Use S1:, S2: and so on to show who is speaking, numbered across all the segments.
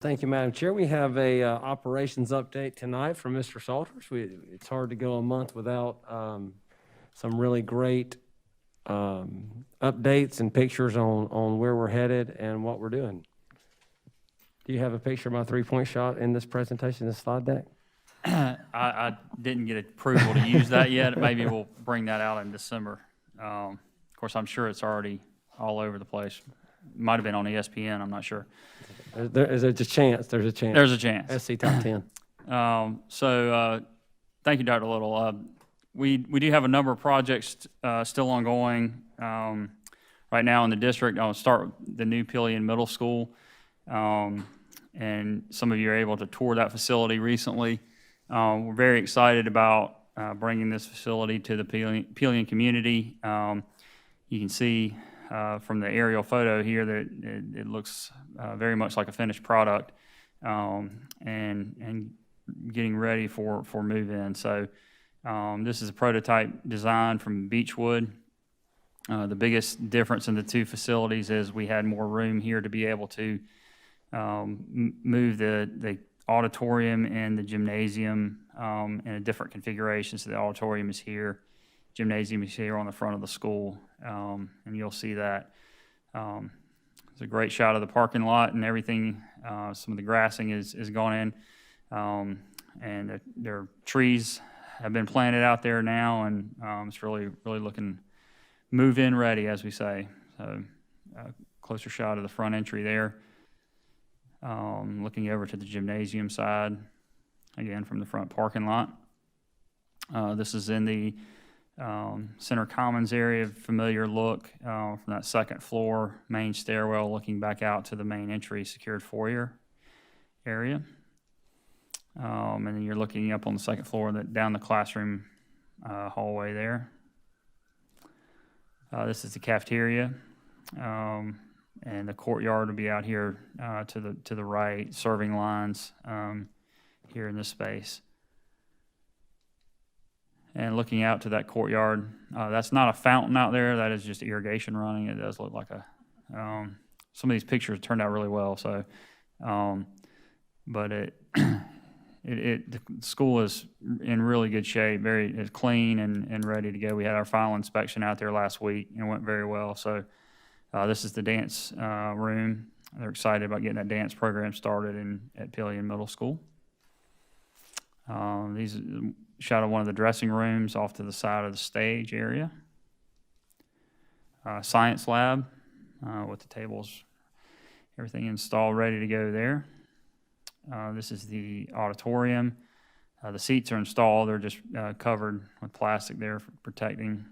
S1: Thank you, Madam Chair. We have a operations update tonight from Mr. Salters. It's hard to go a month without some really great updates and pictures on where we're headed and what we're doing. Do you have a picture of my three-point shot in this presentation, this slide deck?
S2: I didn't get approval to use that yet. Maybe we'll bring that out in December. Of course, I'm sure it's already all over the place. Might have been on ESPN, I'm not sure.
S1: There's a chance. There's a chance.
S2: There's a chance.
S1: SC Top 10.
S2: Thank you, Dr. Little. We do have a number of projects still ongoing right now in the district. I'll start with the new Pillion Middle School. And some of you are able to tour that facility recently. We're very excited about bringing this facility to the Pillion community. You can see from the aerial photo here that it looks very much like a finished product and getting ready for move-in. So this is a prototype design from Beechwood. The biggest difference in the two facilities is we had more room here to be able to move the auditorium and the gymnasium in a different configuration. So the auditorium is here, gymnasium is here on the front of the school, and you'll see that. It's a great shot of the parking lot and everything. Some of the grassing is gone in, and there are trees have been planted out there now, and it's really looking move-in ready, as we say. So closer shot of the front entry there. Looking over to the gymnasium side, again from the front parking lot. This is in the Center Commons area, familiar look from that second floor, main stairwell looking back out to the main entry, secured foyer area. And then you're looking up on the second floor, down the classroom hallway there. This is the cafeteria. And the courtyard will be out here to the right, serving lines here in this space. And looking out to that courtyard, that's not a fountain out there. That is just irrigation running. It does look like a. Some of these pictures turned out really well. So, but the school is in really good shape. It's clean and ready to go. We had our final inspection out there last week and it went very well. So. This is the dance room. They're excited about getting that dance program started at Pillion Middle School. These are a shot of one of the dressing rooms off to the side of the stage area. Science lab with the tables, everything installed, ready to go there. This is the auditorium. The seats are installed. They're just covered with plastic there for protecting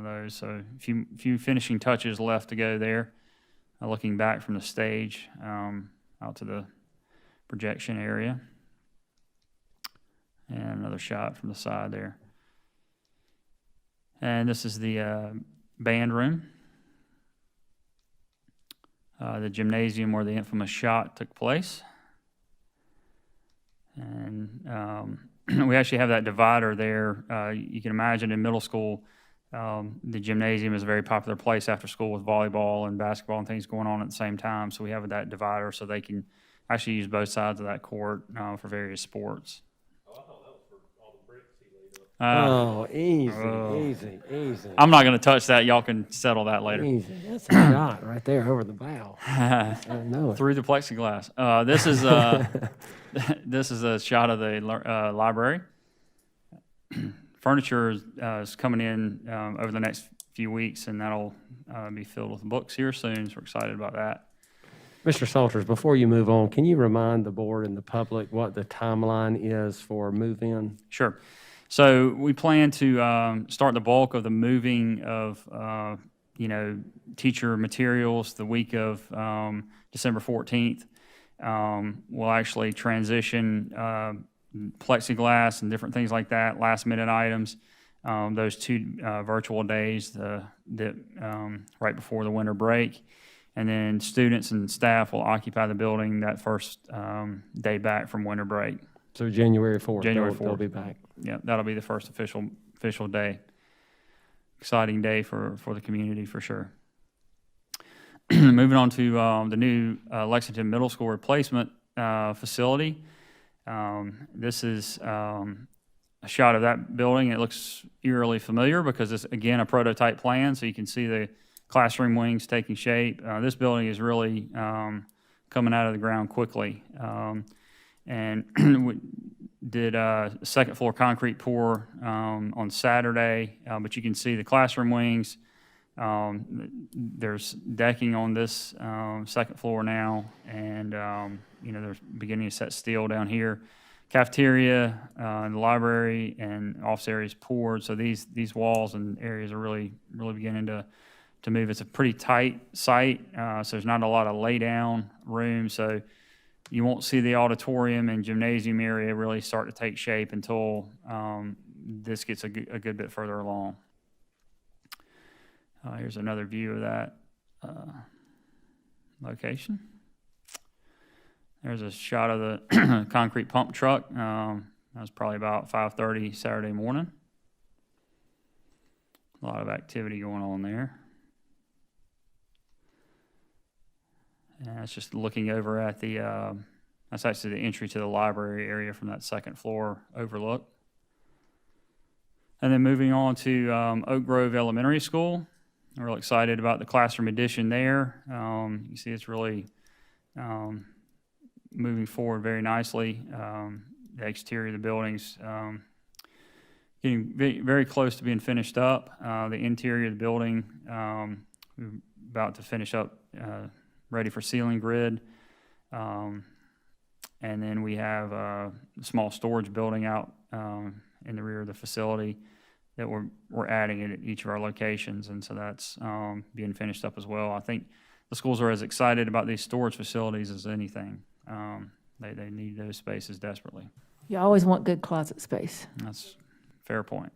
S2: those. So a few finishing touches left to go there. Looking back from the stage out to the projection area. And another shot from the side there. And this is the band room. The gymnasium where the infamous shot took place. And we actually have that divider there. You can imagine in middle school, the gymnasium is a very popular place after school with volleyball and basketball and things going on at the same time. So we have that divider so they can actually use both sides of that court for various sports.
S3: Oh, I thought that was for all the bricks he laid up.
S1: Easy.
S2: I'm not going to touch that. Y'all can settle that later.
S1: Easy. That's a shot right there over the bow. I know it.
S2: Through the plexiglass. This is a shot of the library. Furniture is coming in over the next few weeks, and that'll be filled with books here soon, so we're excited about that.
S1: Mr. Salters, before you move on, can you remind the board and the public what the timeline is for move-in?
S2: Sure. So we plan to start the bulk of the moving of, teacher materials the week of December 14th. We'll actually transition plexiglass and different things like that, last-minute items, those two virtual days right before the winter break. And then students and staff will occupy the building that first day back from winter break.
S1: So January 4th.
S2: January 4th.
S1: They'll be back.
S2: Yeah, that'll be the first official day. Exciting day for the community for sure. Moving on to the new Lexington Middle School replacement facility. This is a shot of that building. It looks eerily familiar because it's, again, a prototype plan, so you can see the classroom wings taking shape. This building is really coming out of the ground quickly. And we did a second floor concrete pour on Saturday, but you can see the classroom wings. There's decking on this second floor now, and they're beginning to set steel down here. Cafeteria, the library, and office areas poured. So these walls and areas are really beginning to move. It's a pretty tight site, so there's not a lot of lay down room. So you won't see the auditorium and gymnasium area really start to take shape until this gets a good bit further along. Here's another view of that location. There's a shot of the concrete pump truck. That was probably about 5:30 Saturday morning. A lot of activity going on there. And that's just looking over at the, that's actually the entry to the library area from that second floor overlook. And then moving on to Oak Grove Elementary School. I'm real excited about the classroom addition there. You see it's really moving forward very nicely. The exterior of the building's getting very close to being finished up. The interior of the building, we're about to finish up, ready for ceiling grid. And then we have a small storage building out in the rear of the facility that we're adding at each of our locations, and so that's being finished up as well. I think the schools are as excited about these storage facilities as anything. They need those spaces desperately.
S4: You always want good closet space.
S2: That's a fair point.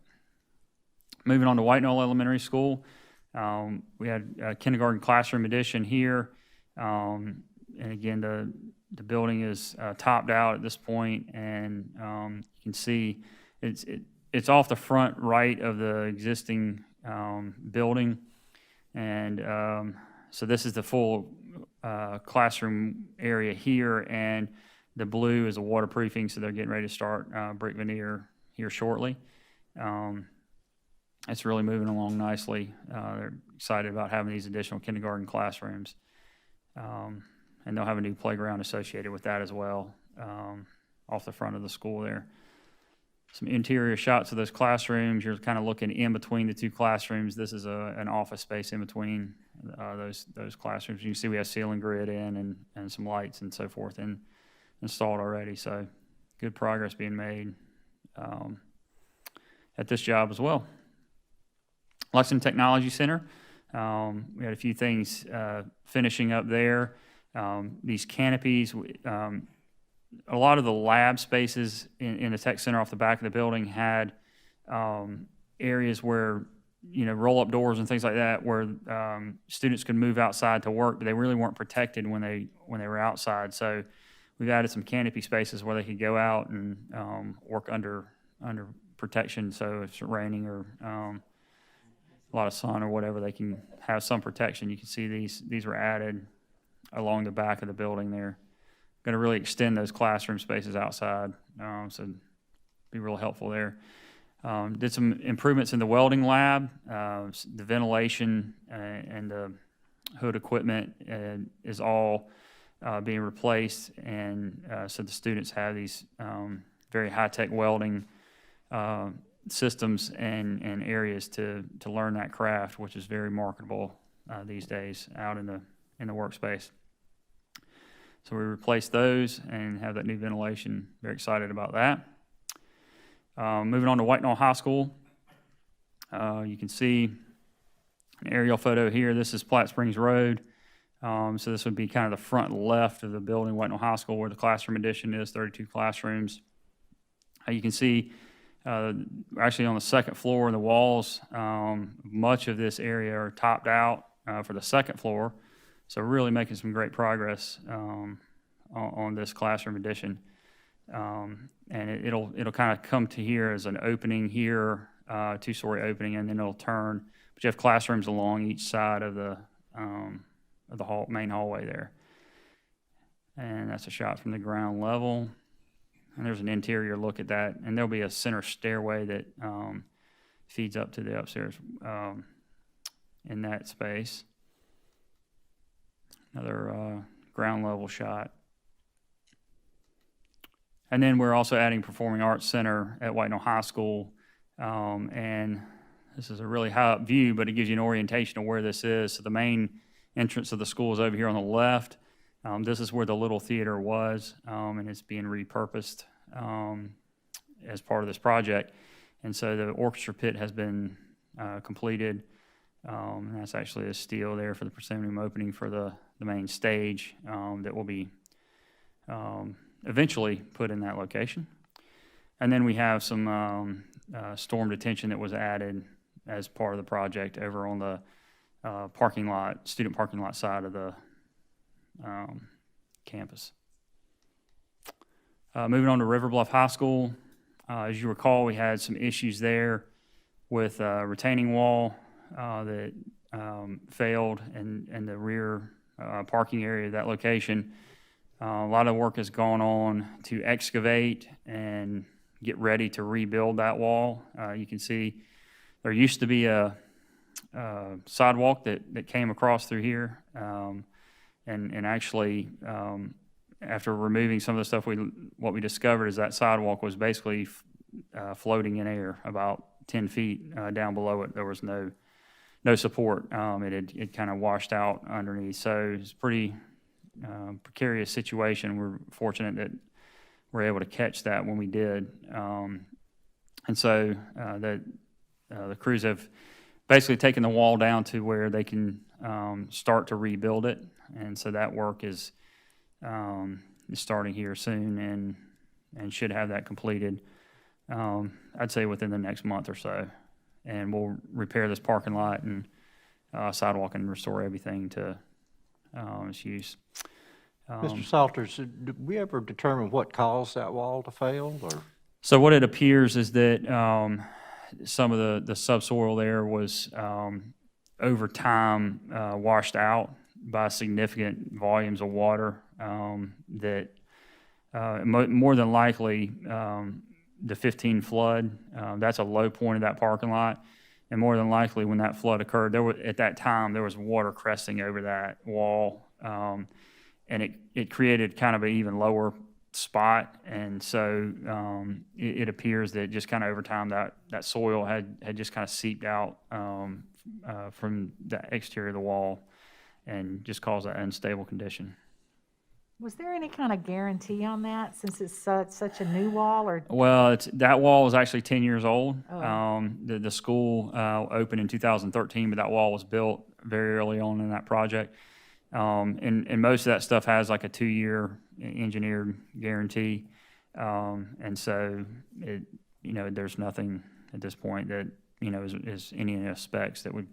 S2: Moving on to Knoll Elementary School, we had a kindergarten classroom addition here, and again, the building is topped out at this point, and you can see it's off the front right of the existing building, and so this is the full classroom area here, and the blue is a waterproofing, so they're getting ready to start brick veneer here shortly. It's really moving along nicely. They're excited about having these additional kindergarten classrooms, and they'll have a new playground associated with that as well, off the front of the school there. Some interior shots of those classrooms. You're kind of looking in between the two classrooms. This is an office space in between those classrooms. You can see we have ceiling grid in and some lights and so forth installed already. So good progress being made at this job as well. Lexington Technology Center. We had a few things finishing up there. These canopies. A lot of the lab spaces in the tech center off the back of the building had areas where, roll-up doors and things like that, where students could move outside to work, but they really weren't protected when they were outside. So we've added some canopy spaces where they could go out and work under protection. So if it's raining or a lot of sun or whatever, they can have some protection. You can see these were added along the back of the building there. Going to really extend those classroom spaces outside, so be real helpful there. Did some improvements in the Welding Lab. The ventilation and the hood equipment is all being replaced, and so the students have these very high-tech welding systems and areas to learn that craft, which is very marketable these days out in the workspace. So we replaced those and have that new ventilation. Very excited about that. Moving on to Whitening High School. You can see an aerial photo here. This is Platte Springs Road. So this would be kind of the front left of the building, Whitening High School, where the classroom addition is, 32 classrooms. You can see actually on the second floor, the walls, much of this area are topped out for the second floor. So really making some great progress on this classroom addition. And it'll kind of come to here as an opening here, two-story opening, and then it'll turn. But you have classrooms along each side of the main hallway there. And that's a shot from the ground level. And there's an interior look at that. And there'll be a center stairway that feeds up to the upstairs in that space. Another ground level shot. And then we're also adding Performing Arts Center at Whitening High School. And this is a really high up view, but it gives you an orientation of where this is. So the main entrance of the school is over here on the left. This is where the little theater was, and it's being repurposed as part of this project. And so the orchestra pit has been completed. And that's actually a steel there for the proscenium opening for the main stage that will be eventually put in that location. And then we have some storm detention that was added as part of the project over on the parking lot, student parking lot side of the campus. Moving on to River Bluff High School. As you recall, we had some issues there with a retaining wall that failed in the rear parking area of that location. A lot of work has gone on to excavate and get ready to rebuild that wall. You can see there used to be a sidewalk that came across through here. And actually, after removing some of the stuff, what we discovered is that sidewalk was basically floating in air about 10 feet down below it. There was no support. It kind of washed out underneath. So it's pretty precarious situation. We're fortunate that we're able to catch that when we did. And so the crews have basically taken the wall down to where they can start to rebuild it. And so that work is starting here soon and should have that completed, I'd say within the next month or so. And we'll repair this parking lot and sidewalk and restore everything to its use.
S5: Mr. Salters, did we ever determine what caused that wall to fail? Or?
S2: So what it appears is that some of the subsoil there was over time washed out by significant volumes of water that more than likely the 15 flood, that's a low point of that parking lot. And more than likely when that flood occurred, at that time there was water cresting over that wall. And it created kind of an even lower spot. And so it appears that just kind of over time that soil had just kind of seeped out from the exterior of the wall and just caused that unstable condition.
S4: Was there any kind of guarantee on that since it's such a new wall or?
S2: Well, that wall is actually 10 years old.
S4: Oh.
S2: The school opened in 2013, but that wall was built very early on in that project. And most of that stuff has like a 2-year engineered guarantee. And so there's nothing at this point that, is any specs that would.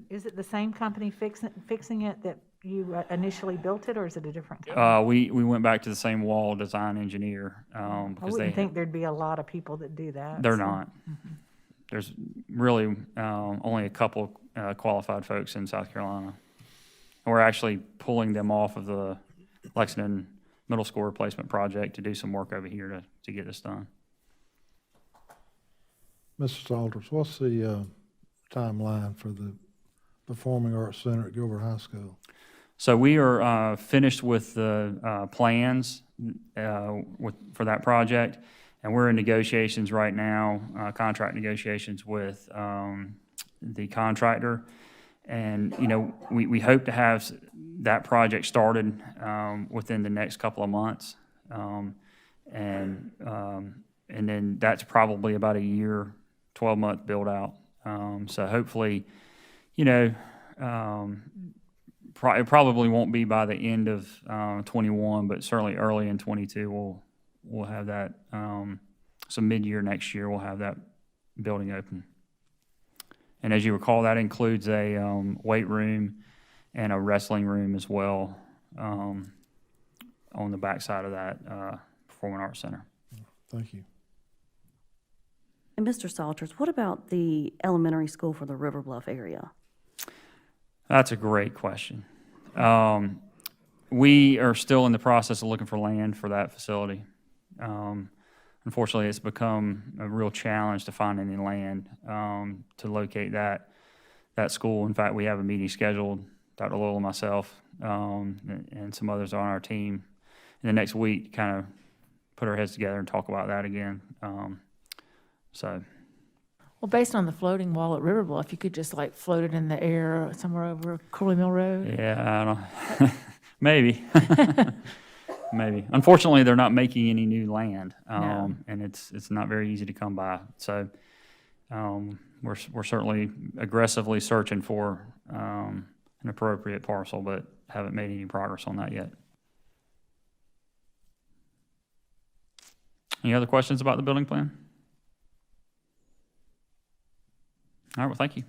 S4: Is it the same company fixing it that you initially built it, or is it a different company?
S2: We went back to the same wall design engineer.
S4: I
S2: Because
S4: wouldn't think there'd be a lot of people that do that.
S2: They're
S4: so.
S2: not. Mm-hmm. There's really only a couple qualified folks in South Carolina. And we're actually pulling them off of the Lexington Middle School replacement project to do some work over here to get this done.
S6: Mr. Salters, what's the timeline for the Performing Arts Center at Gilbert High School?
S2: So we are finished with the plans for that project, and we're in negotiations right now, contract negotiations with the contractor. And, we hope to have that project started within the next couple of months. And then that's probably about a year, 12-month build out. So hopefully, it probably won't be by the end of 21, but certainly early in 22, we'll have that. So mid-year next year, we'll have that building open. And as you recall, that includes a weight room and a wrestling room as well on the backside of that Performing Arts Center.
S6: Thank you.
S7: And Mr. Salters, what about the elementary school for the River Bluff area?
S2: That's a great question. We are still in the process of looking for land for that facility. Unfortunately, it's become a real challenge to find any land to locate that school. In fact, we have a meeting scheduled, Dr. Lowell and myself, and some others on our team in the next week, kind of put our heads together and talk about that again.
S8: Well, based on the floating wall at River Bluff, you could just like float it in the air somewhere over Corley Mill Road.
S2: Yeah, I don't, maybe. Maybe. Unfortunately, they're not making any new land,
S8: No.
S2: and it's not very easy to come by. So we're certainly aggressively searching for an appropriate parcel, but haven't made any progress on that yet. Any other questions about the building plan? All right, well, thank you.